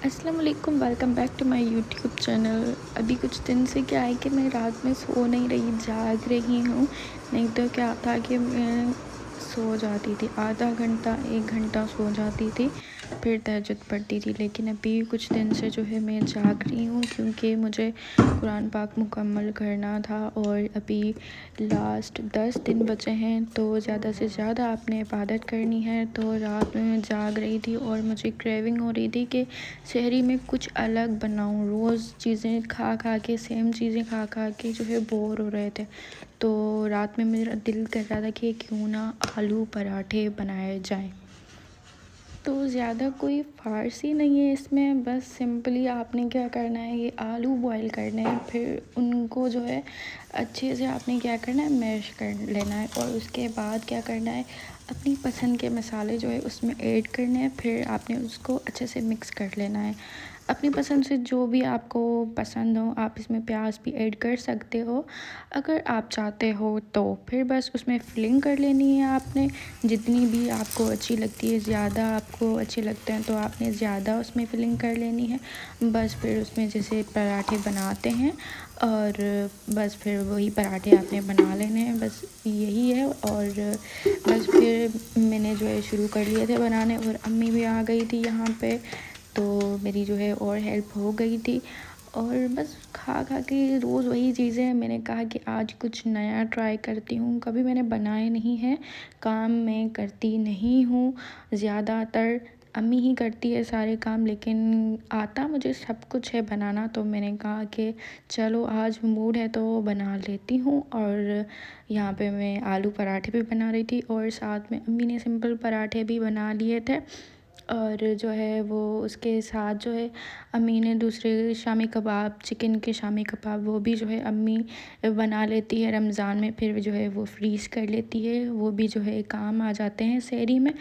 अस्सलाम वालेकुम, welcome back to my YouTube channel. अभी कुछ दिन से क्या है कि मैं रात में सो नहीं रही, जाग रही हूँ। नहीं तो क्या था कि मैं सो जाती थी, आधा घंटा 1 घंटा सो जाती थी, फिर तहज्जुद पढ़ती थी। लेकिन अभी कुछ दिन से जो है मैं जाग रही हूँ, क्योंकि मुझे कुरान पाक मुकम्मल करना था और अभी लास्ट 10 दिन बचे हैं। तो ज़्यादा से ज़्यादा आपने इबादत करनी है। तो रात में मैं जाग रही थी और मुझे क्रेविंग हो रही थी कि शहरी में कुछ अलग बनाऊँ। रोज़ चीज़ें खा खा के, सेम चीज़ें खा खा के जो है बोर हो रहे थे। तो रात में मेरा दिल कर रहा था कि क्यों ना आलू पराठे बनाए जाएं। तो ज़्यादा कोई फ़ारसी नहीं है इसमें, बस सिंपली आपने क्या करना है, ये आलू बॉईल करने हैं, फिर उनको जो है अच्छे से आपने क्या करना है, मैश कर लेना है। और उसके बाद क्या करना है, अपनी पसंद के मसाले जो है उसमें ऐड करने हैं। फिर आपने उसको अच्छे से मिक्स कर लेना है। अपनी पसंद से जो भी आपको पसंद हो, आप इसमें प्याज भी ऐड कर सकते हो अगर आप चाहते हो तो। फिर बस उसमें फिलिंग कर लेनी है आपने, जितनी भी आपको अच्छी लगती है। ज़्यादा आपको अच्छे लगते हैं तो आपने ज़्यादा उसमें फिलिंग कर लेनी है। बस फिर उसमें जैसे पराठे बनाते हैं, और बस फिर वही पराठे आपने बना लेने हैं, बस यही है। और बस फिर मैंने जो है शुरू कर लिए थे बनाने, और अम्मी भी आ गई थी यहाँ पे, तो मेरी जो है और हेल्प हो गई थी। और बस खा खा के रोज़ वही चीज़ें, मैंने कहा कि आज कुछ नया ट्राई करती हूँ। कभी मैंने बनाए नहीं हैं, काम मैं करती नहीं हूँ, ज़्यादातर अम्मी ही करती है सारे काम, लेकिन आता मुझे सब कुछ है बनाना। तो मैंने कहा कि चलो आज मूड है तो बना लेती हूँ। और यहाँ पे मैं आलू पराठे भी बना रही थी, और साथ में अम्मी ने सिंपल पराठे भी बना लिए थे। और जो है वो उसके साथ जो है अम्मी ने दूसरे शामी कबाब, चिकन के शामी कबाब, वो भी जो है अम्मी बना लेती है रमज़ान में। फिर जो है वो फ्रीज़ कर लेती है, वो भी जो है काम आ जाते हैं सहरी में।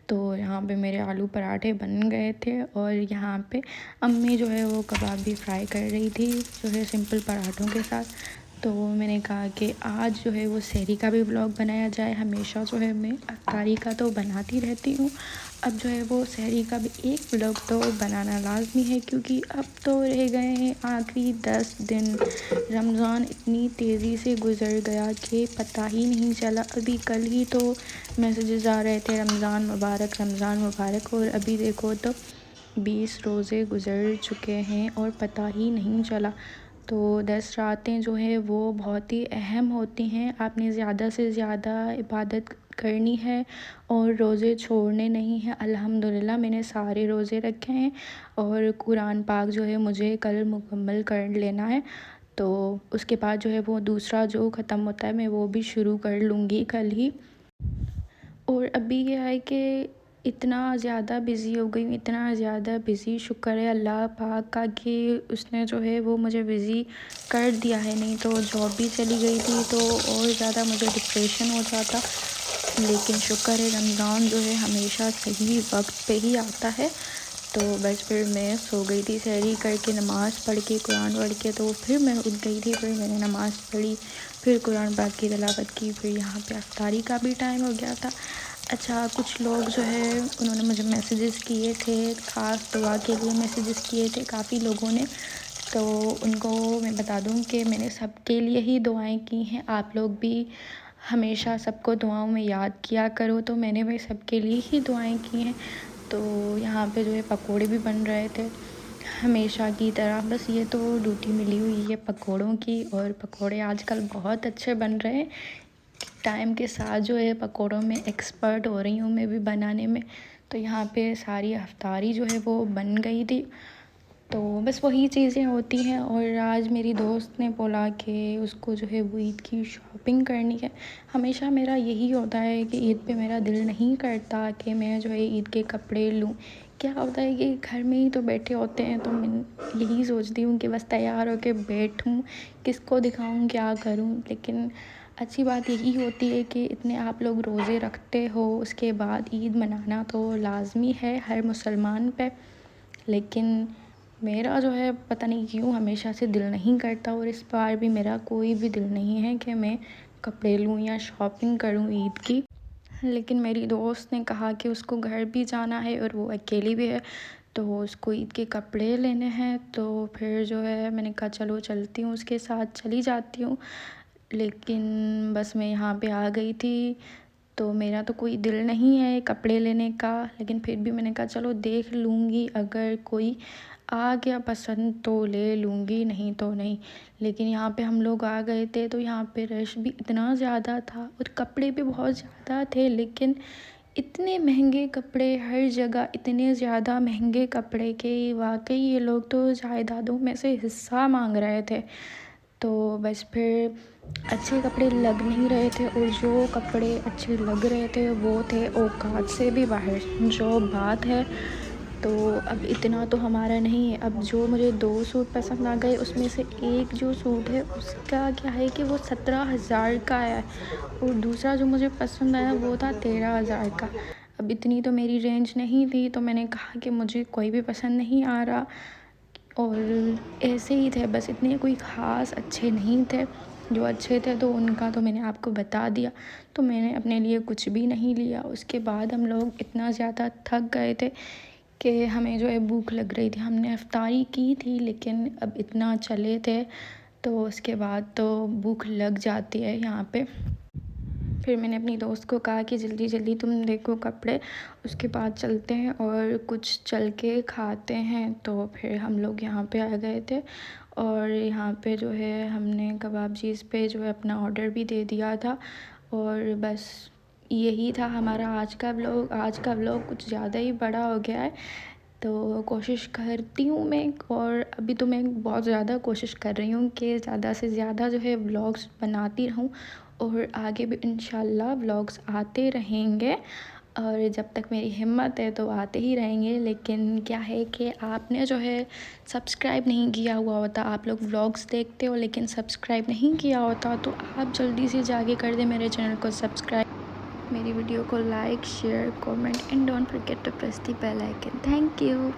तो यहाँ पे मेरे आलू पराठे बन गए थे, और यहाँ पे अम्मी जो है वो कबाब भी फ्राई कर रही थी जो है सिंपल पराठों के साथ। तो मैंने कहा कि आज जो है वो सहरी का भी व्लॉग बनाया जाए। हमेशा जो है मैं अफ्तारी का तो बनाती रहती हूँ, अब जो है वो सहरी का भी एक व्लॉग तो बनाना लाजमी है, क्योंकि अब तो रह गए हैं आखिरी 10 दिन। रमज़ान इतनी तेज़ी से गुज़र गया कि पता ही नहीं चला। अभी कल ही तो मैसेजेस आ रहे थे रमज़ान मुबारक, रमज़ान मुबारक, और अभी देखो तो 20 रोज़े गुज़र चुके हैं और पता ही नहीं चला। तो 10 रातें जो है वो बहुत ही अहम होती हैं। आपने ज़्यादा से ज़्यादा इबादत करनी है और रोज़े छोड़ने नहीं हैं। अल्हम्दुलिल्लाह मैंने सारे रोज़े रखे हैं, और कुरान पाक जो है मुझे कल मुकम्मल कर लेना है। तो उसके बाद जो है वो दूसरा जो ख़त्म होता है, मैं वो भी शुरू कर लूँगी कल ही। और अभी क्या है कि इतना ज़्यादा बिज़ी हो गई हूँ, इतना ज़्यादा बिज़ी, शुक्र है अल्लाह पाक का कि उसने जो है वो मुझे बिज़ी कर दिया है। नहीं तो जॉब भी चली गई थी तो और ज़्यादा मुझे डिप्रेशन हो जाता। लेकिन शुक्र है रमज़ान जो है हमेशा सही वक्त पे ही आता है। तो बस फिर मैं सो गई थी सहरी करके, नमाज़ पढ़ के, कुरान पढ़ के। तो फिर मैं उठ गई थी, फिर मैंने नमाज़ पढ़ी, फिर कुरान पाक की तिलावत की, फिर यहाँ पे अफ्तारी का भी टाइम हो गया था। अच्छा, कुछ लोग जो है उन्होंने मुझे मैसेजेस किए थे, ख़ास दुआ के लिए मैसेजेस किए थे काफ़ी लोगों ने। तो उनको मैं बता दूँ कि मैंने सबके लिए ही दुआएं की हैं। आप लोग भी हमेशा सबको दुआओं में याद किया करो, तो मैंने भी सबके लिए ही दुआएं की हैं। तो यहाँ पे जो है पकोड़े भी बन रहे थे हमेशा की तरह, बस ये तो ड्यूटी मिली हुई है पकोड़ों की। और पकोड़े आजकल बहुत अच्छे बन रहे हैं। टाइम के साथ जो है पकोड़ों में एक्सपर्ट हो रही हूँ मैं भी बनाने में। तो यहाँ पे सारी अफ्तारी जो है वो बन गई थी। तो बस वही चीज़ें होती हैं। और आज मेरी दोस्त ने बोला कि उसको जो है वो ईद की शॉपिंग करनी है। हमेशा मेरा यही होता है कि ईद पे मेरा दिल नहीं करता कि मैं जो है ईद के कपड़े लूँ। क्या होता है कि घर में ही तो बैठे होते हैं, तो मैं यही सोचती हूँ कि बस तैयार होके बैठूँ, किसको दिखाऊँ, क्या करूँ। लेकिन अच्छी बात यही होती है कि इतने आप लोग रोज़े रखते हो, उसके बाद ईद मनाना तो लाज़मी है हर मुसलमान पे। लेकिन मेरा जो है पता नहीं क्यों हमेशा से दिल नहीं करता, और इस बार भी मेरा कोई भी दिल नहीं है कि मैं कपड़े लूँ या शॉपिंग करूँ ईद की। लेकिन मेरी दोस्त ने कहा कि उसको घर भी जाना है और वो अकेली भी है, तो उसको ईद के कपड़े लेने हैं। तो फिर जो है मैंने कहा चलो चलती हूँ, उसके साथ चली जाती हूँ। लेकिन बस मैं यहाँ पे आ गई थी, तो मेरा तो कोई दिल नहीं है कपड़े लेने का, लेकिन फिर भी मैंने कहा चलो देख लूँगी, अगर कोई आ गया पसंद तो ले लूँगी, नहीं तो नहीं। लेकिन यहाँ पे हम लोग आ गए थे तो यहाँ पे रश भी इतना ज़्यादा था और कपड़े भी बहुत ज़्यादा थे, लेकिन इतने महंगे कपड़े हर जगह, इतने ज़्यादा महंगे कपड़े के वाकई ये लोग तो जायदादों में से हिस्सा मांग रहे थे। तो बस फिर अच्छे कपड़े लग नहीं रहे थे, और जो कपड़े अच्छे लग रहे थे वो थे औकात से भी बाहर जो बात है। तो अब इतना तो हमारा नहीं है। अब जो मुझे 2 सूट पसंद आ गए, उसमें से एक जो सूट है उसका क्या है कि वो 17,000 का है, और दूसरा जो मुझे पसंद आया वो था 13,000 का। अब इतनी तो मेरी रेंज नहीं थी, तो मैंने कहा कि मुझे कोई भी पसंद नहीं आ रहा, और ऐसे ही थे बस, इतने कोई ख़ास अच्छे नहीं थे। जो अच्छे थे तो उनका तो मैंने आपको बता दिया, तो मैंने अपने लिए कुछ भी नहीं लिया। उसके बाद हम लोग इतना ज़्यादा थक गए थे कि हमें जो है भूख लग रही थी। हमने इफ्तारी की थी, लेकिन अब इतना चले थे तो उसके बाद तो भूख लग जाती है यहाँ पे। फिर मैंने अपनी दोस्त को कहा कि जल्दी जल्दी तुम देखो कपड़े, उसके बाद चलते हैं और कुछ चल के खाते हैं। तो फिर हम लोग यहाँ पे आ गए थे, और यहाँ पे जो है हमने कबाबचीज़ पे जो है अपना ऑर्डर भी दे दिया था। और बस यही था हमारा आज का व्लॉग। आज का व्लॉग कुछ ज़्यादा ही बड़ा हो गया है, तो कोशिश करती हूँ मैं, और अभी तो मैं बहुत ज़्यादा कोशिश कर रही हूँ कि ज़्यादा से ज़्यादा जो है व्लॉग्स बनाती रहूँ, और आगे भी इंशाल्लाह व्लॉग्स आते रहेंगे। और जब तक मेरी हिम्मत है तो आते ही रहेंगे। लेकिन क्या है कि आपने जो है सब्सक्राइब नहीं किया हुआ होता, आप लोग व्लॉग्स देखते हो लेकिन सब्सक्राइब नहीं किया होता, तो आप जल्दी से जाके कर दें मेरे चैनल को सब्सक्राइब, मेरी वीडियो को like, share, comment, and don't forget to press the bell icon. Thank you.